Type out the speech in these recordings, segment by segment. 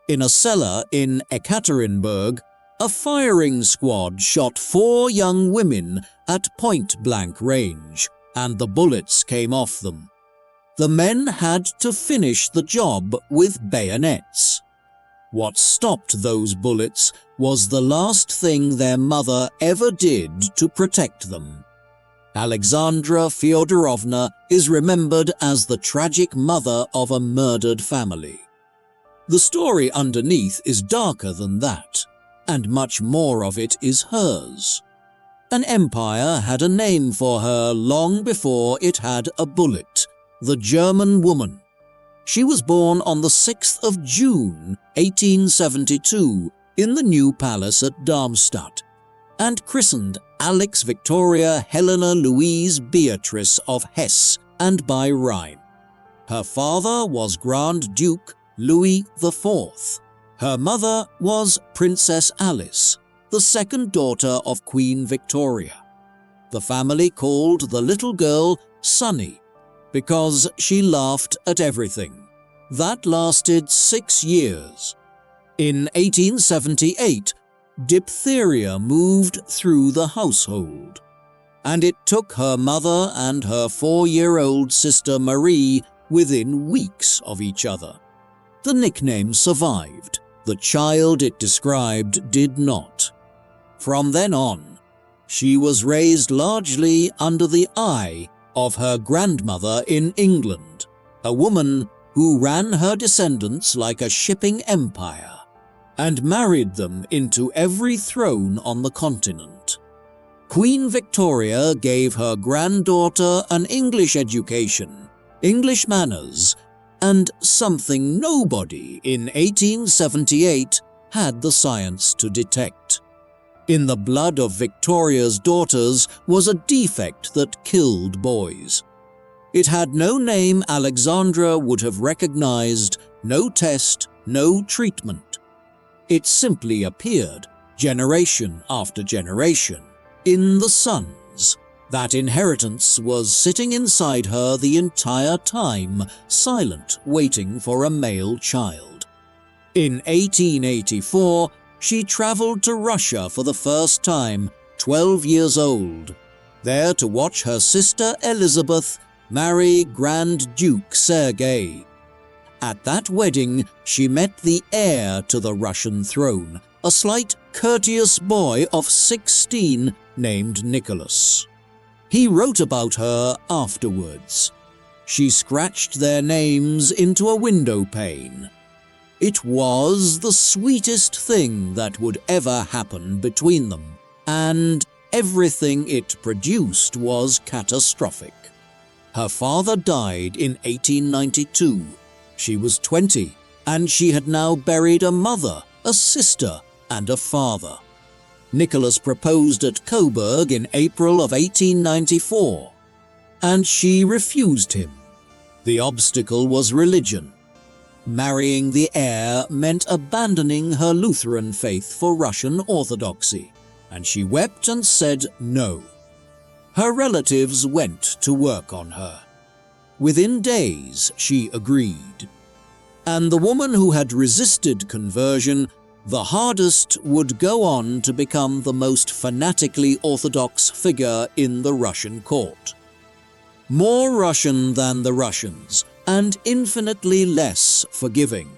In a cellar in Ekaterinburg, a firing squad shot 4 young women at point-blank range, and the bullets came off them. The men had to finish the job with bayonets. What stopped those bullets was the last thing their mother ever did to protect them. Alexandra Feodorovna is remembered as the tragic mother of a murdered family. The story underneath is darker than that, and much more of it is hers. An empire had a name for her long before it had a bullet: the German woman. She was born on the 6th of June, 1872, in the new palace at Darmstadt, and christened Alex Victoria Helena Louise Beatrice of Hesse and by Rhine. Her father was Grand Duke Louis IV. Her mother was Princess Alice, the second daughter of Queen Victoria. The family called the little girl Sunny because she laughed at everything. That lasted 6 years. In 1878, diphtheria moved through the household, and it took her mother and her 4-year-old sister Marie within weeks of each other. The nickname survived. The child it described did not. From then on, she was raised largely under the eye of her grandmother in England, a woman who ran her descendants like a shipping empire and married them into every throne on the continent. Queen Victoria gave her granddaughter an English education, English manners, and something nobody in 1878 had the science to detect. In the blood of Victoria's daughters was a defect that killed boys. It had no name Alexandra would have recognized, no test, no treatment. It simply appeared, generation after generation, in the sons. That inheritance was sitting inside her the entire time, silent, waiting for a male child. In 1884, she traveled to Russia for the first time, 12 years old, there to watch her sister Elizabeth marry Grand Duke Sergei. At that wedding, she met the heir to the Russian throne, a slight, courteous boy of 16 named Nicholas. He wrote about her afterwards. She scratched their names into a window pane. It was the sweetest thing that would ever happen between them, and everything it produced was catastrophic. Her father died in 1892. She was 20, and she had now buried a mother, a sister, and a father. Nicholas proposed at Coburg in April of 1894, and she refused him. The obstacle was religion. Marrying the heir meant abandoning her Lutheran faith for Russian Orthodoxy, and she wept and said no. Her relatives went to work on her. Within days, she agreed. And the woman who had resisted conversion the hardest would go on to become the most fanatically Orthodox figure in the Russian court. More Russian than the Russians, and infinitely less forgiving.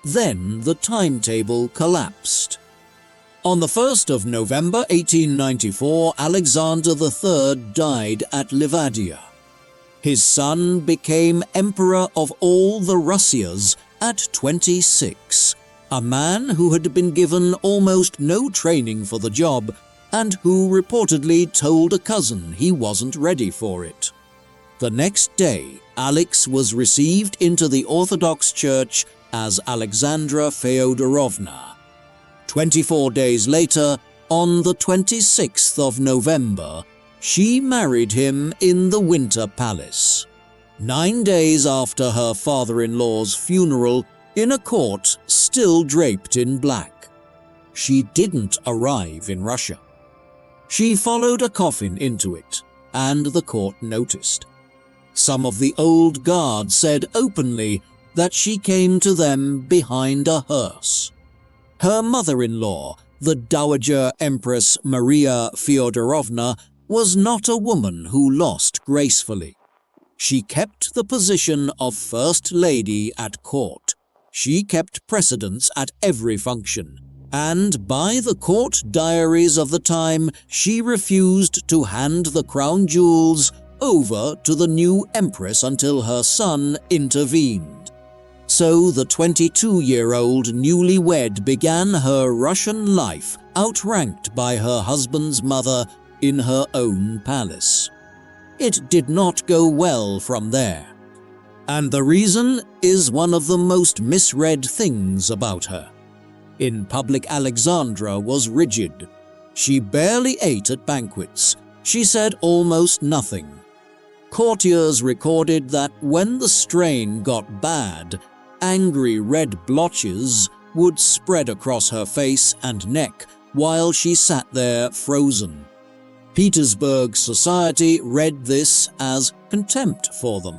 Then the timetable collapsed. On the 1st of November 1894, Alexander III died at Livadia. His son became Emperor of all the Russias at 26, a man who had been given almost no training for the job and who reportedly told a cousin he wasn't ready for it. The next day, Alex was received into the Orthodox Church as Alexandra Feodorovna. 24 days later, on the 26th of November, she married him in the Winter Palace. 9 days after her father-in-law's funeral, in a court still draped in black. She didn't arrive in Russia. She followed a coffin into it, and the court noticed. Some of the old guard said openly that she came to them behind a hearse. Her mother-in-law, the Dowager Empress Maria Feodorovna, was not a woman who lost gracefully. She kept the position of First Lady at court. She kept precedence at every function, and by the court diaries of the time, she refused to hand the crown jewels over to the new empress until her son intervened. So the 22-year-old newlywed began her Russian life outranked by her husband's mother in her own palace. It did not go well from there. And the reason is one of the most misread things about her. In public, Alexandra was rigid. She barely ate at banquets. She said almost nothing. Courtiers recorded that when the strain got bad, angry red blotches would spread across her face and neck while she sat there frozen. Petersburg society read this as contempt for them.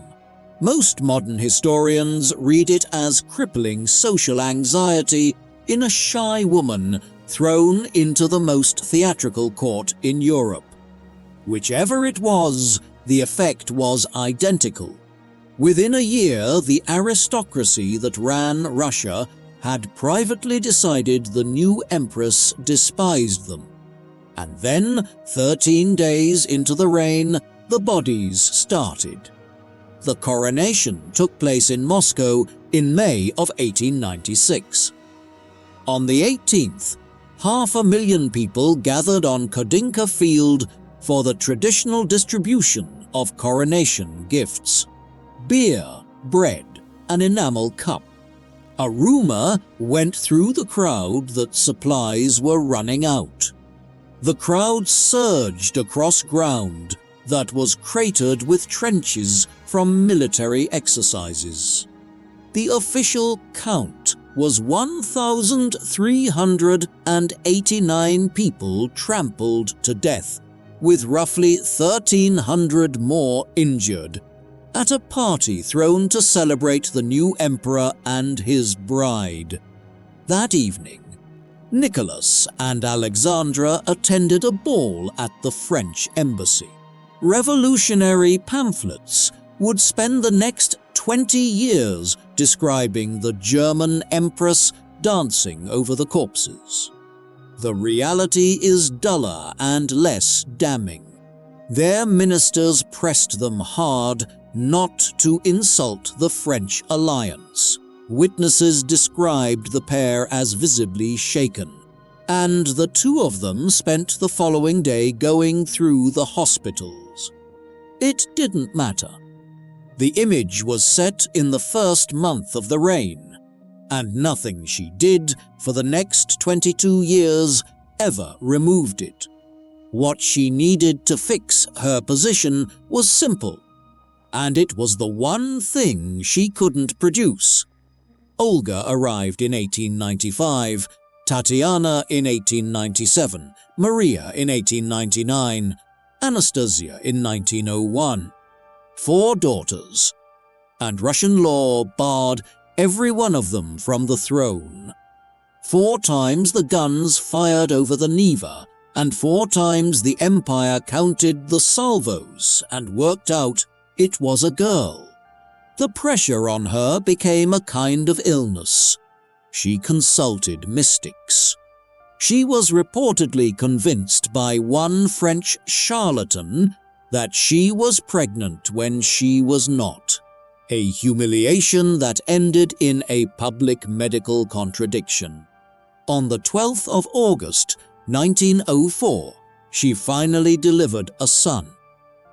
Most modern historians read it as crippling social anxiety in a shy woman thrown into the most theatrical court in Europe. Whichever it was, the effect was identical. Within a year, the aristocracy that ran Russia had privately decided the new empress despised them. And then, 13 days into the reign, the bodies started. The coronation took place in Moscow in May of 1896. On the 18th, 500,000 people gathered on Kodinka Field for the traditional distribution of coronation gifts: beer, bread, an enamel cup. A rumor went through the crowd that supplies were running out. The crowd surged across ground that was cratered with trenches from military exercises. The official count was 1,389 people trampled to death, with roughly 1,300 more injured, at a party thrown to celebrate the new emperor and his bride. That evening, Nicholas and Alexandra attended a ball at the French embassy. Revolutionary pamphlets would spend the next 20 years describing the German empress dancing over the corpses. The reality is duller and less damning. Their ministers pressed them hard not to insult the French alliance. Witnesses described the pair as visibly shaken, and the two of them spent the following day going through the hospitals. It didn't matter. The image was set in the first month of the reign, and nothing she did for the next 22 years ever removed it. What she needed to fix her position was simple, and it was the one thing she couldn't produce. Olga arrived in 1895, Tatiana in 1897, Maria in 1899, Anastasia in 1901. 4 daughters, and Russian law barred every one of them from the throne. 4 times the guns fired over the Neva, and 4 times the empire counted the salvos and worked out it was a girl. The pressure on her became a kind of illness. She consulted mystics. She was reportedly convinced by one French charlatan that she was pregnant when she was not, a humiliation that ended in a public medical contradiction. On the 12th of August, 1904, she finally delivered a son.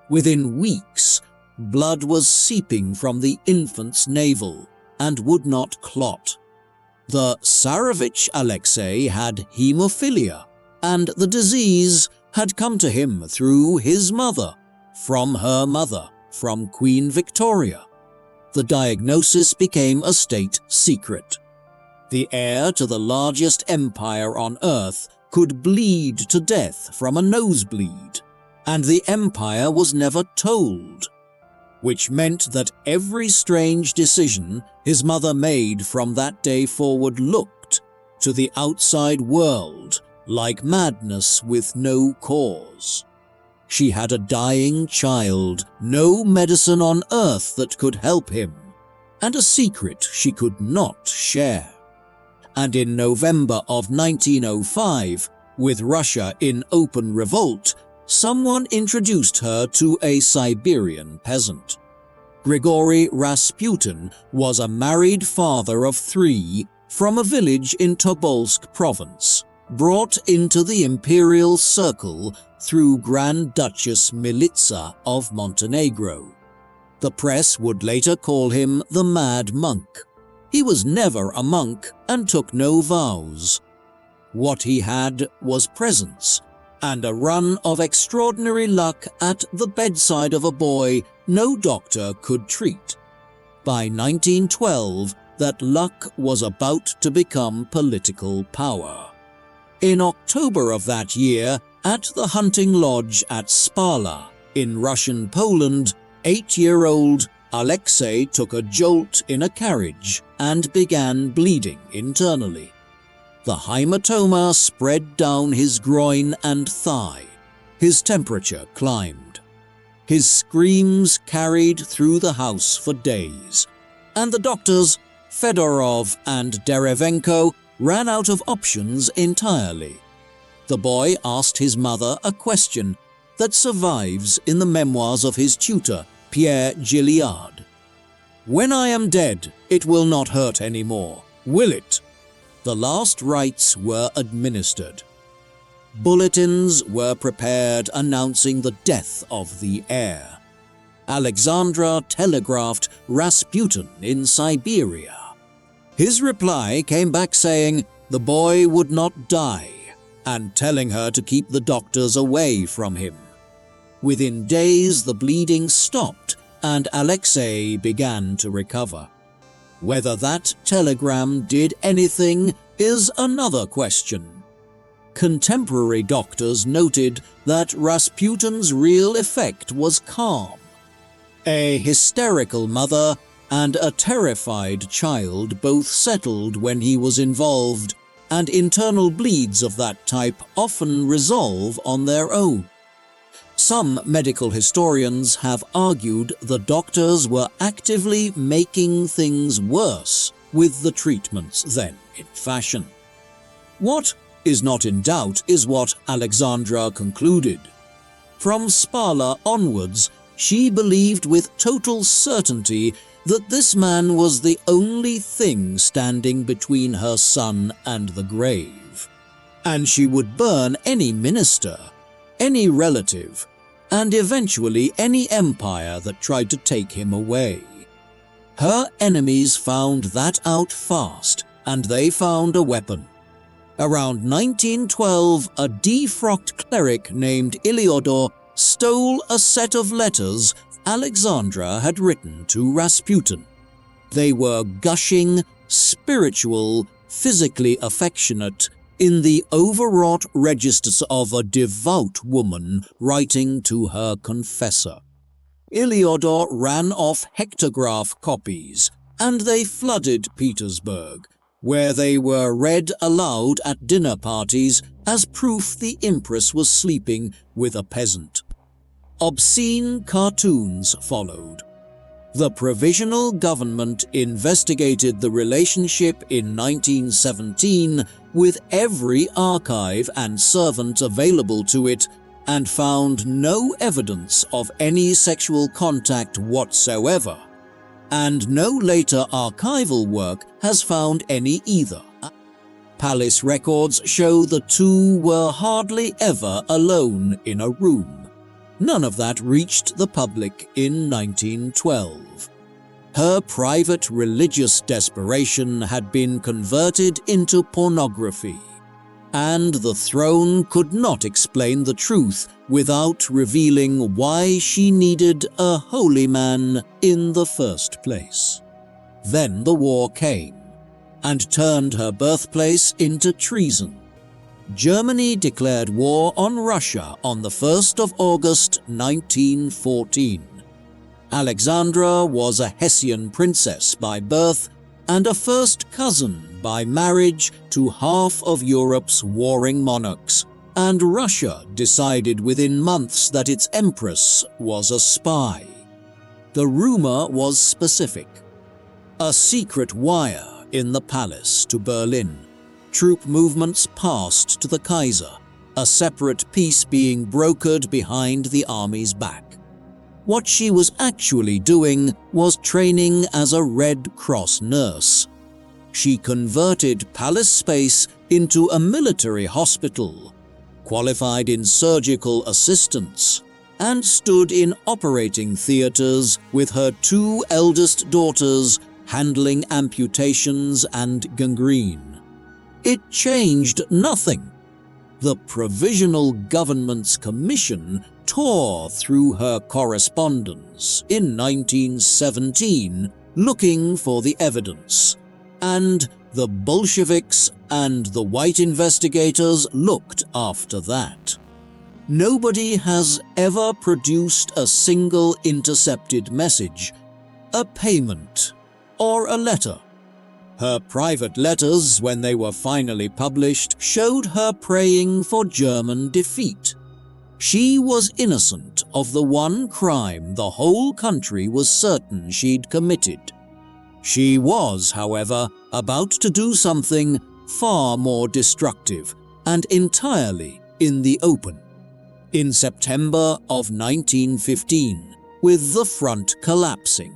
Within weeks, blood was seeping from the infant's navel and would not clot. The Tsarevich Alexei had hemophilia, and the disease had come to him through his mother, from her mother, from Queen Victoria. The diagnosis became a state secret. The heir to the largest empire on earth could bleed to death from a nosebleed, and the empire was never told. which meant that every strange decision his mother made from that day forward looked, to the outside world, like madness with no cause. She had a dying child, no medicine on earth that could help him, and a secret she could not share. And in November of 1905, with Russia in open revolt, someone introduced her to a Siberian peasant. Grigory Rasputin was a married father of 3 from a village in Tobolsk province, brought into the imperial circle through Grand Duchess Militsa of Montenegro. The press would later call him the Mad Monk. He was never a monk and took no vows. What he had was presence and a run of extraordinary luck at the bedside of a boy no doctor could treat. By 1912, that luck was about to become political power. In October of that year, at the hunting lodge at Spala, in Russian Poland, 8-year-old Alexei took a jolt in a carriage and began bleeding internally. The hematoma spread down his groin and thigh. His temperature climbed. His screams carried through the house for days, and the doctors, Fedorov and Derevenko, ran out of options entirely. The boy asked his mother a question that survives in the memoirs of his tutor, Pierre Gilliard. "When I am dead, it will not hurt anymore, will it?" The last rites were administered. Bulletins were prepared announcing the death of the heir. Alexandra telegraphed Rasputin in Siberia. His reply came back saying the boy would not die and telling her to keep the doctors away from him. Within days, the bleeding stopped and Alexei began to recover. Whether that telegram did anything is another question. Contemporary doctors noted that Rasputin's real effect was calm. A hysterical mother and a terrified child both settled when he was involved, and internal bleeds of that type often resolve on their own. Some medical historians have argued the doctors were actively making things worse with the treatments then in fashion. What is not in doubt is what Alexandra concluded. From Spala onwards, she believed with total certainty that this man was the only thing standing between her son and the grave, and she would burn any minister, any relative, and eventually any empire that tried to take him away. Her enemies found that out fast, and they found a weapon. Around 1912, a defrocked cleric named Iliodor stole a set of letters Alexandra had written to Rasputin. They were gushing, spiritual, physically affectionate, in the overwrought registers of a devout woman writing to her confessor. Iliodor ran off hectograph copies, and they flooded Petersburg, where they were read aloud at dinner parties as proof the Empress was sleeping with a peasant. Obscene cartoons followed. The provisional government investigated the relationship in 1917 with every archive and servant available to it and found no evidence of any sexual contact whatsoever, and no later archival work has found any either. Palace records show the two were hardly ever alone in a room. None of that reached the public in 1912. Her private religious desperation had been converted into pornography, and the throne could not explain the truth without revealing why she needed a holy man in the first place. Then the war came, and turned her birthplace into treason. Germany declared war on Russia on the 1st of August 1914. Alexandra was a Hessian princess by birth and a first cousin by marriage to half of Europe's warring monarchs, and Russia decided within months that its empress was a spy. The rumor was specific. A secret wire in the palace to Berlin. Troop movements passed to the Kaiser, a separate peace being brokered behind the army's back. What she was actually doing was training as a Red Cross nurse. She converted palace space into a military hospital, qualified in surgical assistance, and stood in operating theaters with her two eldest daughters handling amputations and gangrene. It changed nothing. The Provisional Government's Commission tore through her correspondence in 1917 looking for the evidence, and the Bolsheviks and the white investigators looked after that. Nobody has ever produced a single intercepted message, a payment, or a letter. Her private letters, when they were finally published, showed her praying for German defeat. She was innocent of the one crime the whole country was certain she'd committed. She was, however, about to do something far more destructive and entirely in the open. In September of 1915, with the front collapsing,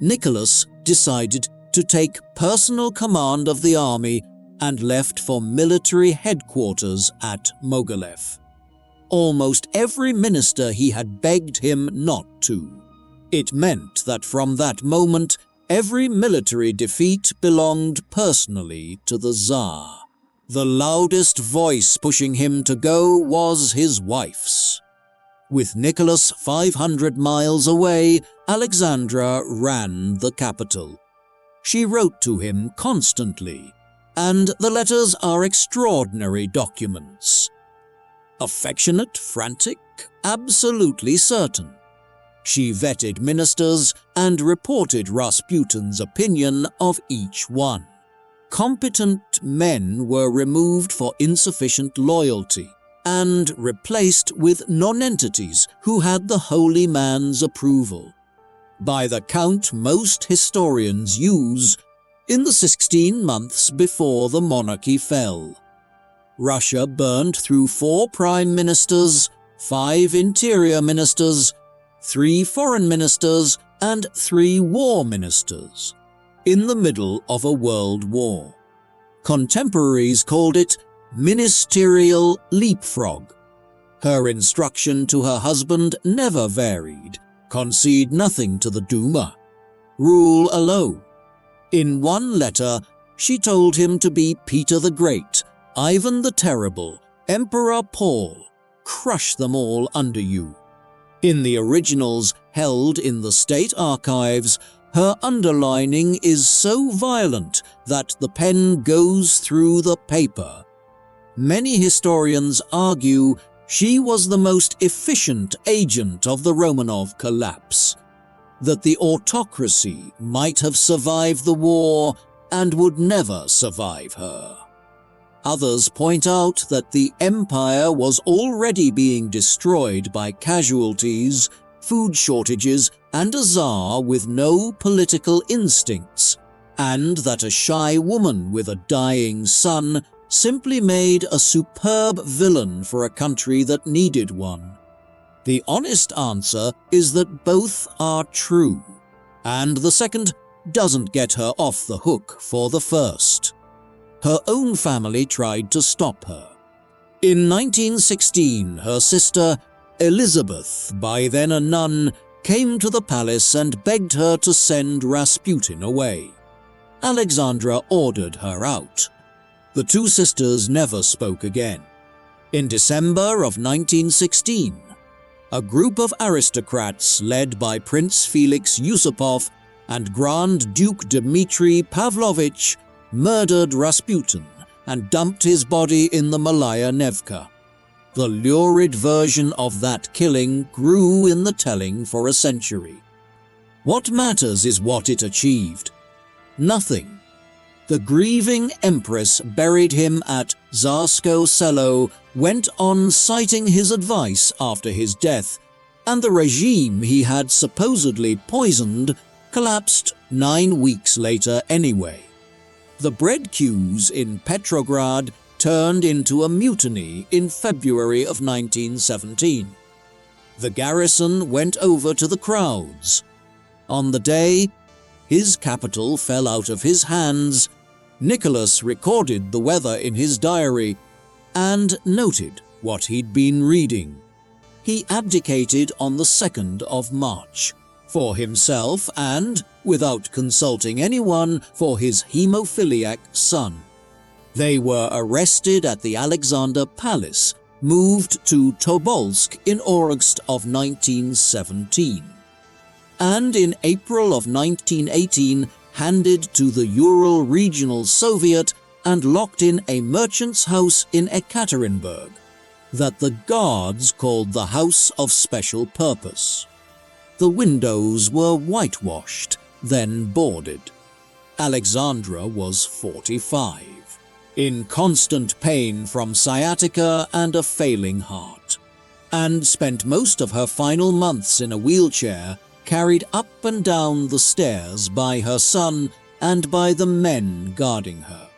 Nicholas decided to take personal command of the army and left for military headquarters at Mogilev. Almost every minister he had begged him not to. It meant that from that moment, every military defeat belonged personally to the Tsar. The loudest voice pushing him to go was his wife's. With Nicholas 500 miles away, Alexandra ran the capital. She wrote to him constantly, and the letters are extraordinary documents. Affectionate, frantic, absolutely certain. She vetted ministers and reported Rasputin's opinion of each one. Competent men were removed for insufficient loyalty and replaced with nonentities who had the holy man's approval. By the count most historians use, in the 16 months before the monarchy fell, Russia burned through 4 prime ministers, 5 interior ministers, 3 foreign ministers, and 3 war ministers, in the middle of a world war. Contemporaries called it ministerial leapfrog. Her instruction to her husband never varied: concede nothing to the Duma. Rule alone. In one letter, she told him to be Peter the Great, Ivan the Terrible, Emperor Paul, crush them all under you. In the originals held in the state archives, her underlining is so violent that the pen goes through the paper. Many historians argue she was the most efficient agent of the Romanov collapse, that the autocracy might have survived the war and would never survive her. Others point out that the empire was already being destroyed by casualties, food shortages, and a Tsar with no political instincts, and that a shy woman with a dying son simply made a superb villain for a country that needed one. The honest answer is that both are true, and the second doesn't get her off the hook for the first. Her own family tried to stop her. In 1916, her sister, Elizabeth, by then a nun, came to the palace and begged her to send Rasputin away. Alexandra ordered her out. The two sisters never spoke again. In December of 1916, a group of aristocrats led by Prince Felix Yusupov and Grand Duke Dmitry Pavlovich murdered Rasputin and dumped his body in the Malaya Nevka. The lurid version of that killing grew in the telling for a century. What matters is what it achieved. Nothing. The grieving empress buried him at Tsarskoe Selo, went on citing his advice after his death, and the regime he had supposedly poisoned collapsed 9 weeks later anyway. The bread queues in Petrograd turned into a mutiny in February of 1917. The garrison went over to the crowds. On the day his capital fell out of his hands, Nicholas recorded the weather in his diary and noted what he'd been reading. He abdicated on the 2nd of March, for himself and, without consulting anyone, for his hemophiliac son. They were arrested at the Alexander Palace, moved to Tobolsk in August of 1917, and in April of 1918 handed to the Ural Regional Soviet and locked in a merchant's house in Ekaterinburg that the guards called the House of Special Purpose. The windows were whitewashed, then boarded. Alexandra was 45, in constant pain from sciatica and a failing heart, and spent most of her final months in a wheelchair, carried up and down the stairs by her son and by the men guarding her.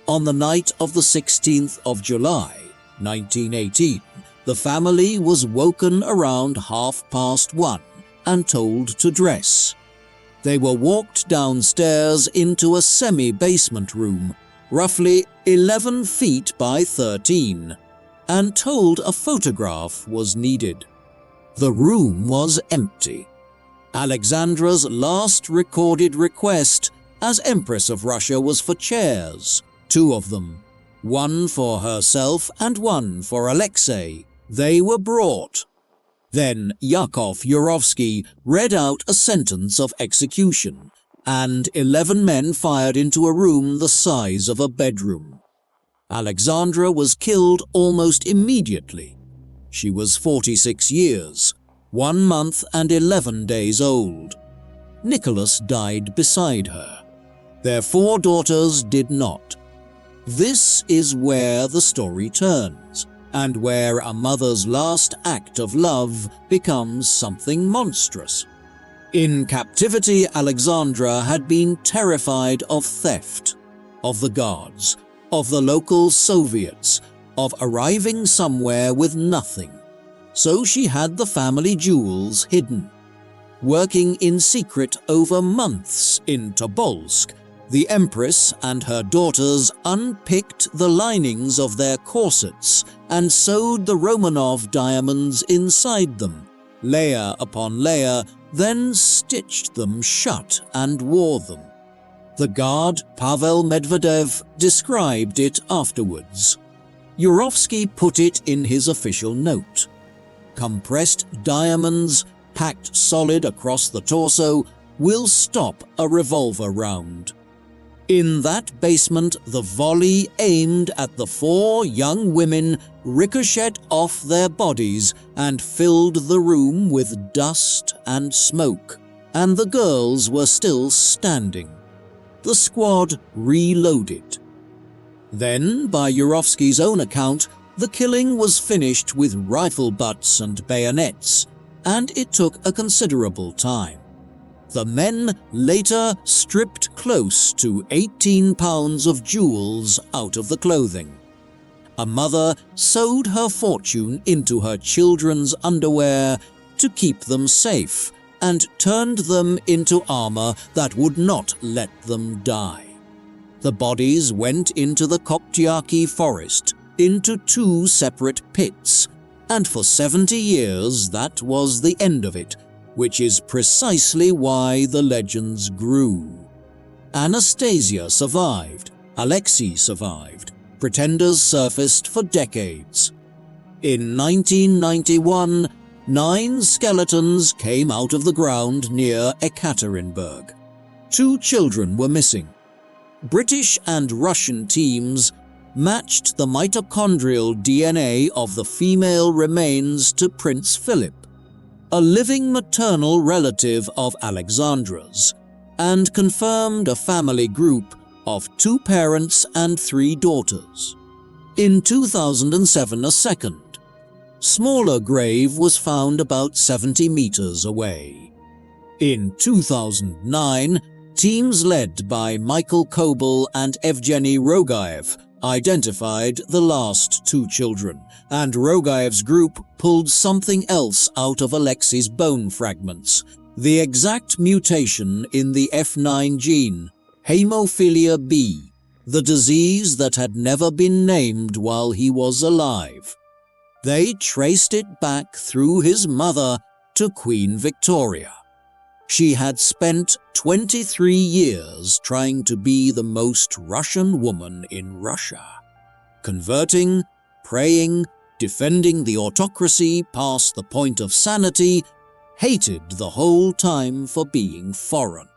On the night of the 16th of July, 1918, the family was woken around 1:30 and told to dress. They were walked downstairs into a semi-basement room, roughly 11 feet by 13, and told a photograph was needed. The room was empty. Alexandra's last recorded request as Empress of Russia was for chairs, 2 of them, one for herself and one for Alexei. They were brought. Then Yakov Yurovsky read out a sentence of execution, and 11 men fired into a room the size of a bedroom. Alexandra was killed almost immediately. She was 46 years, 1 month and 11 days old. Nicholas died beside her. Their 4 daughters did not. This is where the story turns, and where a mother's last act of love becomes something monstrous. In captivity, Alexandra had been terrified of theft, of the guards, of the local Soviets, of arriving somewhere with nothing. So she had the family jewels hidden. Working in secret over months in Tobolsk, the Empress and her daughters unpicked the linings of their corsets and sewed the Romanov diamonds inside them, layer upon layer, then stitched them shut and wore them. The guard, Pavel Medvedev, described it afterwards. Yurovsky put it in his official note. Compressed diamonds, packed solid across the torso, will stop a revolver round. In that basement, the volley aimed at the 4 young women ricocheted off their bodies and filled the room with dust and smoke, and the girls were still standing. The squad reloaded. Then, by Yurovsky's own account, the killing was finished with rifle butts and bayonets, and it took a considerable time. The men later stripped close to 18 pounds of jewels out of the clothing. A mother sewed her fortune into her children's underwear to keep them safe and turned them into armor that would not let them die. The bodies went into the Koktyaki forest, into 2 separate pits, and for 70 years that was the end of it, which is precisely why the legends grew. Anastasia survived, Alexei survived, pretenders surfaced for decades. In 1991, 9 skeletons came out of the ground near Ekaterinburg. 2 children were missing. British and Russian teams matched the mitochondrial DNA of the female remains to Prince Philip. a living maternal relative of Alexandra's, and confirmed a family group of 2 parents and 3 daughters. In 2007, a second, smaller grave was found about 70 meters away. In 2009, teams led by Michael Kobel and Evgeny Rogaev identified the last 2 children, and Rogaev's group pulled something else out of Alexei's bone fragments, the exact mutation in the F9 gene, hemophilia B, the disease that had never been named while he was alive. They traced it back through his mother to Queen Victoria. She had spent 23 years trying to be the most Russian woman in Russia, converting, praying, defending the autocracy past the point of sanity, hated the whole time for being foreign.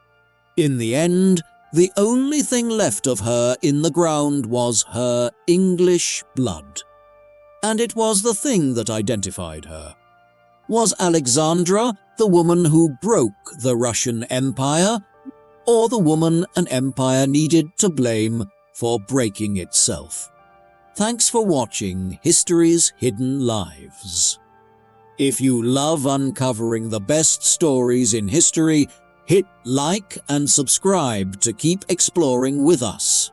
In the end, the only thing left of her in the ground was her English blood. And it was the thing that identified her. Was Alexandra the woman who broke the Russian Empire, or the woman an empire needed to blame for breaking itself? Thanks for watching History's Hidden Lives. If you love uncovering the best stories in history, hit like and subscribe to keep exploring with us.